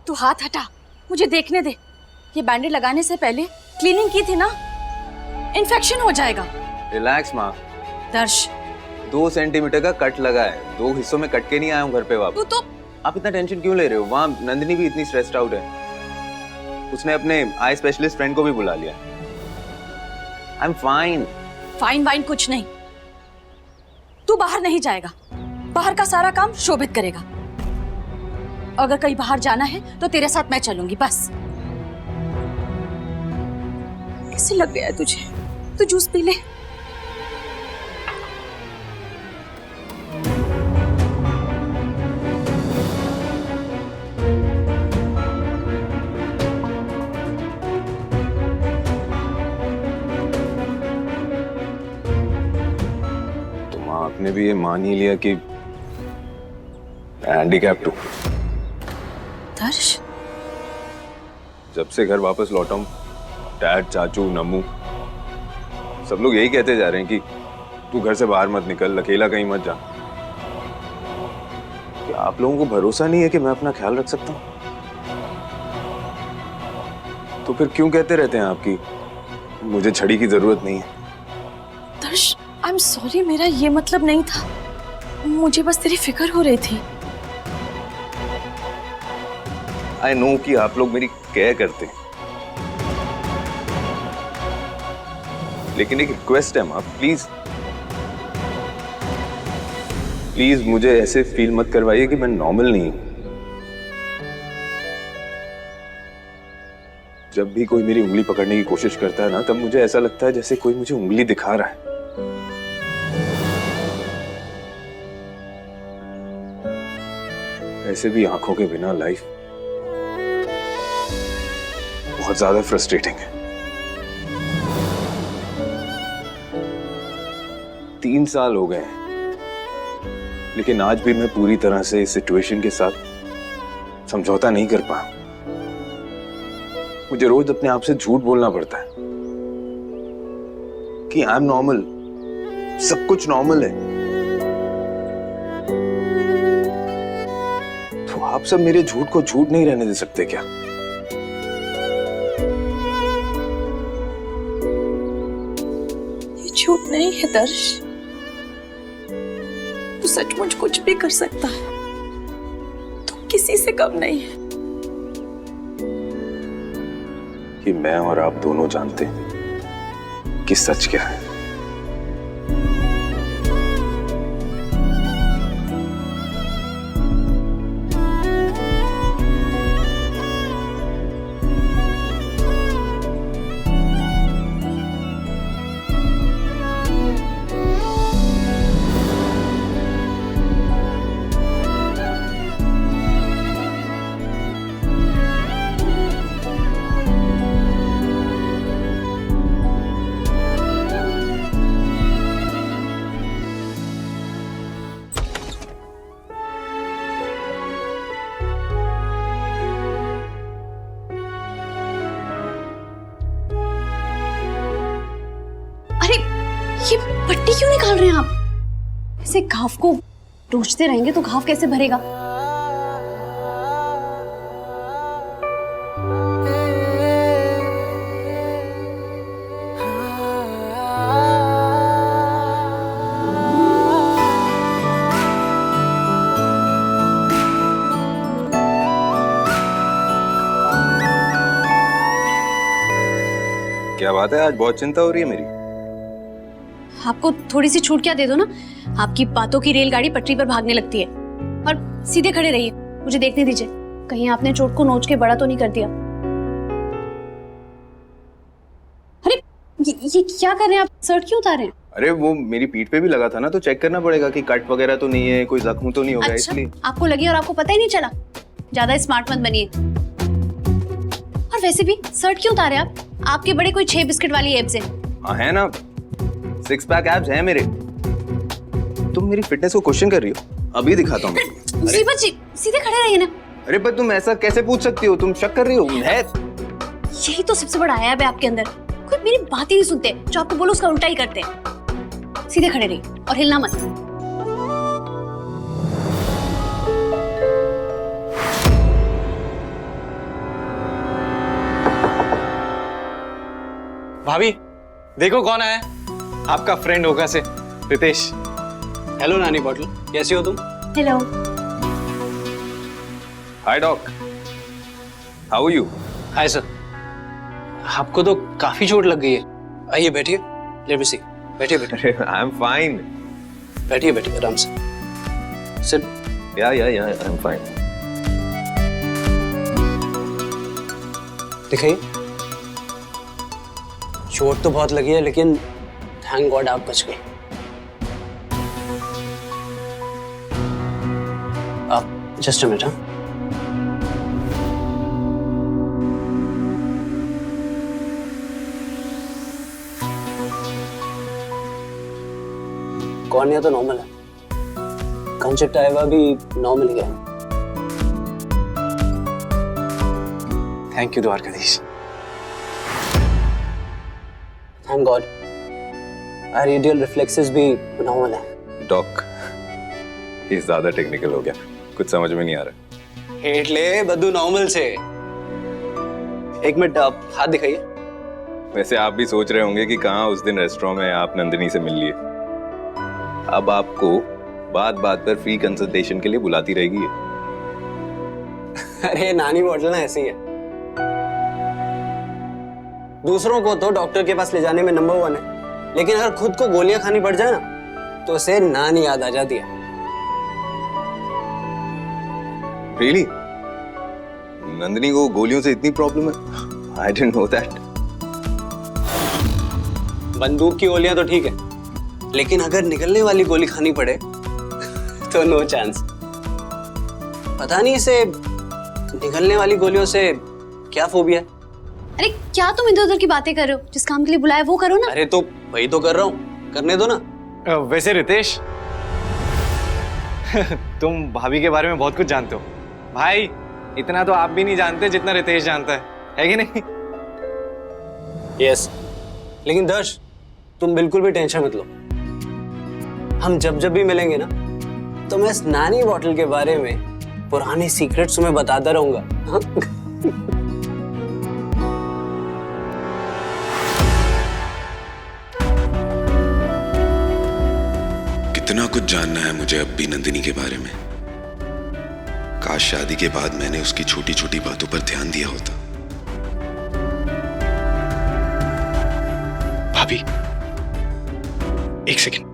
तू हाथ हटा, मुझे देखने दे। ये बैंडेज लगाने से पहले क्लीनिंग की थी ना, इन्फेक्शन हो जाएगा। रिलैक्स माँ। दर्श 2 सेंटीमीटर का कट लगा है, 2 हिस्सों में कट के नहीं आया हूँ घर पे वापस। तू तो आप इतना टेंशन क्यों ले रहे हो? वहाँ नंदिनी भी इतनी स्ट्रेस्ड आउट है, उसने अपने आई स्पेशलिस्ट फ्रेंड को भी बुला लिया। I am fine. Fine wine कुछ नहीं, तू बाहर नहीं जाएगा, बाहर का सारा काम शोभित करेगा। अगर कहीं बाहर जाना है तो तेरे साथ मैं चलूंगी बस। कैसे लग गया है तुझे? तू जूस पी ले। आपने भी ये मान ही लिया कि हैंडीकैप्ड हूं। दर्श जब से घर वापस लौटा हूं, डैड, चाचू, नमू सब लोग यही कहते जा रहे हैं कि तू घर से बाहर मत निकल, अकेला कहीं मत जा। क्या आप लोगों को भरोसा नहीं है कि मैं अपना ख्याल रख सकता हूं? तो फिर क्यों कहते रहते हैं आपकी मुझे छड़ी की जरूरत नहीं है? दर्श आई एम सॉरी, मेरा ये मतलब नहीं था, मुझे बस तेरी फिक्र हो रही थी। आई नो कि आप लोग मेरी केयर करते हैं, लेकिन एक रिक्वेस्ट है माँ, प्लीज प्लीज मुझे ऐसे फील मत करवाइए कि मैं नॉर्मल नहीं हूं। जब भी कोई मेरी उंगली पकड़ने की कोशिश करता है ना, तब मुझे ऐसा लगता है जैसे कोई मुझे उंगली दिखा रहा है। ऐसे भी आंखों के बिना लाइफ बहुत ज्यादा फ्रस्ट्रेटिंग है। 3 साल हो गए हैं, लेकिन आज भी मैं पूरी तरह से इस सिचुएशन के साथ समझौता नहीं कर पाया। मुझे रोज अपने आप से झूठ बोलना पड़ता है कि आई एम नॉर्मल, सब कुछ नॉर्मल है। तो आप सब मेरे झूठ को झूठ नहीं रहने दे सकते क्या? ये झूठ नहीं है दर्श, तू सचमुच कुछ भी कर सकता है, तू किसी से कम नहीं है। कि मैं और आप दोनों जानते हैं कि सच क्या है। ये पट्टी क्यों निकाल रहे हैं आप? ऐसे घाव को नोचते रहेंगे तो घाव कैसे भरेगा? क्या बात है, आज बहुत चिंता हो रही है मेरी। आपको थोड़ी सी छूट क्या दे दो ना, आपकी बातों की रेलगाड़ी पटरी पर भागने लगती है। और सीधे खड़े रहिए, मुझे देखने दीजिए, कहीं आपने चोट को नोच के बड़ा तो नहीं कर दिया। अरे ये क्या कर रहे हैं आप? शर्ट क्यों उतारे हैं? अरे वो मेरी पीठ पे भी लगा था ना, तो चेक करना पड़ेगा कि कट वगैरह तो नहीं है, कोई जख्म तो नहीं हो गया। अच्छा, इसलिए आपको लगी और आपको पता ही नहीं चला। ज्यादा स्मार्ट मत बनिए। और वैसे भी शर्ट क्यों उतारे आप? आपके बड़े कोई 6 बिस्किट वाली एब्स है। हाँ है ना, 6 पैक एब्स हैं मेरे। तुम मेरी फिटनेस को क्वेश्चन कर रही हो? अभी दिखाता हूँ। मुसीबत जी, सीधे खड़े रहिए ना। अरे पर तुम ऐसा कैसे पूछ सकती हो? तुम शक कर रही हो? है यही तो सबसे बड़ा ऐब है आपके अंदर, कोई मेरी बात ही नहीं सुनते, जो आपको बोलो उसका उल्टा ही करते हैं। सीधे खड़े रहिए और हिलना मत। भाभी देखो कौन आया, आपका फ्रेंड होगा से रितेश। हेलो नानी बॉटल, कैसी हो तुम? Hello. Hi doc, how are you? Hi sir. आपको तो काफी चोट लग गई है। आइए बैठिए, लेट मी सी। बैठिए बैठिए आई एम फाइन। बैठिए बैठिए आराम से। सिट। या आई एम फाइन। दिखाइए। चोट तो बहुत लगी है लेकिन थैंक गॉड आप बच गए। आप जस्ट अ मिनट। हाँ, कॉर्निया तो नॉर्मल है, कंजक्टिवा भी नॉर्मल ही है। Thank you Dwarkadhish. Thank God radial reflexes भी नॉर्मल है। डॉक, ये ज्यादा टेक्निकल हो गया, कुछ समझ में नहीं आ रहा। हेट ले बद्दू नॉर्मल से। एक मिनट आप हाथ दिखाइए। वैसे आप भी सोच रहे होंगे कि कहाँ उस दिन रेस्टोरेंट में आप नंदिनी से मिल लिए। अब आपको बात बात पर फ्री कंसल्टेशन के लिए बुलाती रहेगी। अरे नानी बॉटल ना ऐसी है, दूसरों को तो डॉक्टर के पास ले जाने में नंबर 1 है, लेकिन अगर खुद को गोलियां खानी पड़ जाए ना तो उसे नानी याद आ जाती है। रियली? नंदिनी को गोलियों से इतनी प्रॉब्लम है? I didn't know that. बंदूक की गोलियां तो ठीक है, लेकिन अगर निकलने वाली गोली खानी पड़े तो नो चांस। पता नहीं इसे निकलने वाली गोलियों से क्या फोबिया है। अरे क्या तुम इधर उधर की बातें कर रहे हो? जिस काम के लिए बुलाया वो करो ना। अरे तो वही तो कर रहा हूँ, करने दो ना। वैसे रितेश तुम भाभी के बारे में बहुत कुछ जानते हो। भाई इतना तो आप भी नहीं जानते जितना रितेश जानता है कि नहीं? यस, लेकिन दर्श तुम बिल्कुल भी टेंशन मत लो। हम जब जब भी मिलेंगे ना तो मैं इस नानी बॉटल के बारे में पुराने सीक्रेट्स तुम्हें बताता रहूंगा। हाँ? कितना कुछ जानना है मुझे अब भी नंदिनी के बारे में। काश शादी के बाद मैंने उसकी छोटी छोटी बातों पर ध्यान दिया होता। भाभी एक सेकंड।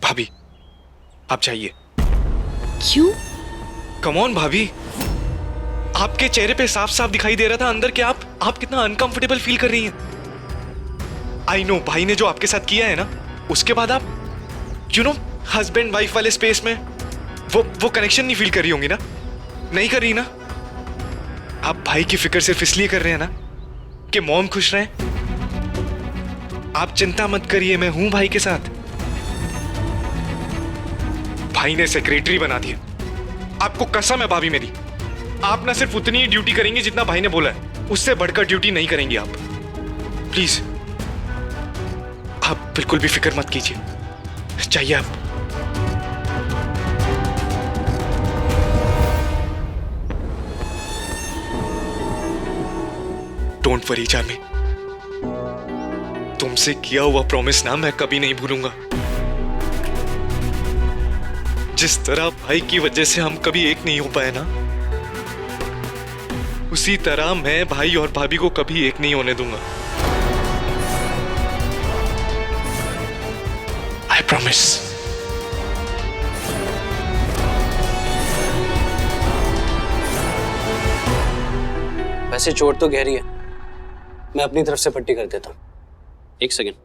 भाभी आप जाइए। क्यों? कम ऑन भाभी, आपके चेहरे पे साफ साफ दिखाई दे रहा था अंदर कि आप कितना अनकंफर्टेबल फील कर रही हैं। आई नो भाई ने जो आपके साथ किया है ना, उसके बाद आप यू नो हस्बैंड वाइफ वाले स्पेस में वो कनेक्शन नहीं फील कर रही होंगी ना? नहीं कर रही ना? आप भाई की फिक्र सिर्फ इसलिए कर रहे हैं ना कि मॉम खुश रहे। आप चिंता मत करिए, मैं हूं भाई के साथ। भाई ने सेक्रेटरी बना दिया। आपको कसम है भाभी मेरी, आप ना सिर्फ उतनी ही ड्यूटी करेंगे जितना भाई ने बोला है, उससे बढ़कर ड्यूटी नहीं करेंगी आप। प्लीज आप बिल्कुल भी फिक्र मत कीजिए, चाहिए आप। डोंट वरी चार्मी, तुमसे किया हुआ प्रॉमिस ना मैं कभी नहीं भूलूंगा। जिस तरह भाई की वजह से हम कभी एक नहीं हो पाए ना, उसी तरह मैं भाई और भाभी को कभी एक नहीं होने दूंगा। I promise. वैसे चोट तो गहरी है, मैं अपनी तरफ से पट्टी कर देता हूँ। एक सेकेंड।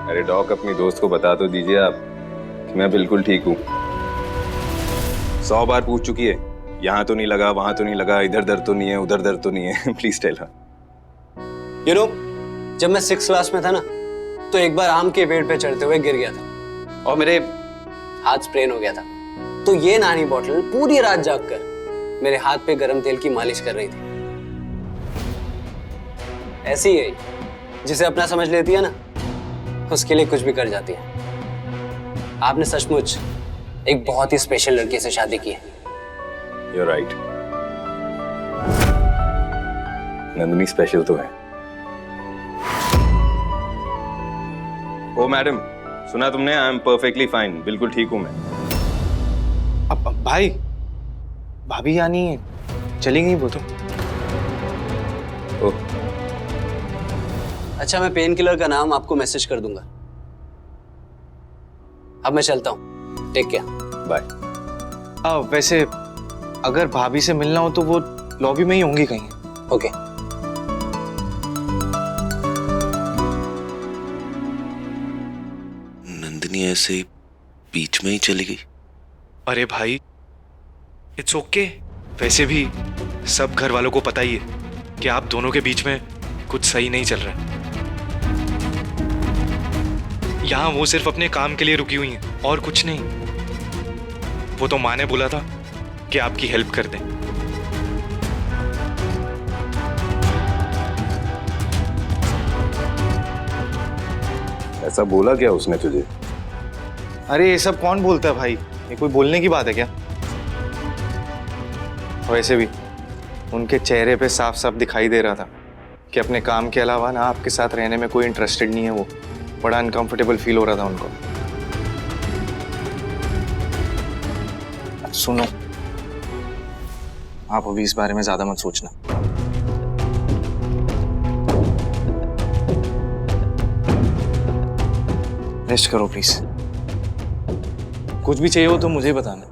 अरे डॉक, अपनी दोस्त को बता तो दीजिए आप कि मैं बिल्कुल ठीक हूँ। 100 बार पूछ चुकी है, यहाँ तो नहीं लगा, वहां तो नहीं लगा, इधर दर्द तो नहीं है, उधर दर्द तो नहीं है। Please tell her. You know, जब मैं 6th क्लास में था ना, तो एक बार आम के पेड़ पे चढ़ते हुए गिर गया था और मेरे हाथ स्प्रेन हो गया था। तो ये नानी बॉटल पूरी रात जागकर मेरे हाथ पे गरम तेल की मालिश कर रही थी। ऐसी है जिसे अपना समझ लेती है ना, उसके लिए कुछ भी कर जाती है। आपने सचमुच एक बहुत ही स्पेशल लड़की से शादी की है। You're right. नंदिनी स्पेशल तो है। ओ मैडम, सुना तुमने? आई एम परफेक्टली फाइन, बिल्कुल ठीक हूं मैं। अब भाई, भाभी यानी चली गई वो तो। ओह, अच्छा, मैं पेन किलर का नाम आपको मैसेज कर दूंगा। अब मैं चलता हूँ, टेक केयर, बाय। वैसे अगर भाभी से मिलना हो तो वो लॉबी में ही होंगी कहीं। ओके। नंदिनी ऐसे बीच में ही चली गई। अरे भाई, इट्स ओके। वैसे भी सब घर वालों को पता ही है कि आप दोनों के बीच में कुछ सही नहीं चल रहा है। यहाँ वो सिर्फ अपने काम के लिए रुकी हुई हैं और कुछ नहीं। वो तो माँ ने बोला था कि आपकी हेल्प कर दें। ऐसा बोला क्या उसने तुझे? अरे ये सब कौन बोलता है भाई? ये कोई बोलने की बात है क्या? वैसे भी उनके चेहरे पे साफ साफ दिखाई दे रहा था कि अपने काम के अलावा ना आपके साथ रहने में कोई इंटरेस्टेड नहीं है। वो बड़ा अनकंफर्टेबल फील हो रहा था उनको। सुनो, आप अभी इस बारे में ज्यादा मत सोचना। रेस्ट करो प्लीज। कुछ भी चाहिए हो तो मुझे बताना।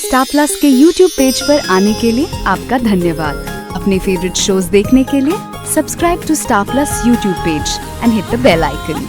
स्टार प्लस के YouTube पेज पर आने के लिए आपका धन्यवाद। अपने फेवरेट शोज देखने के लिए subscribe to Star Plus YouTube page and hit the bell icon.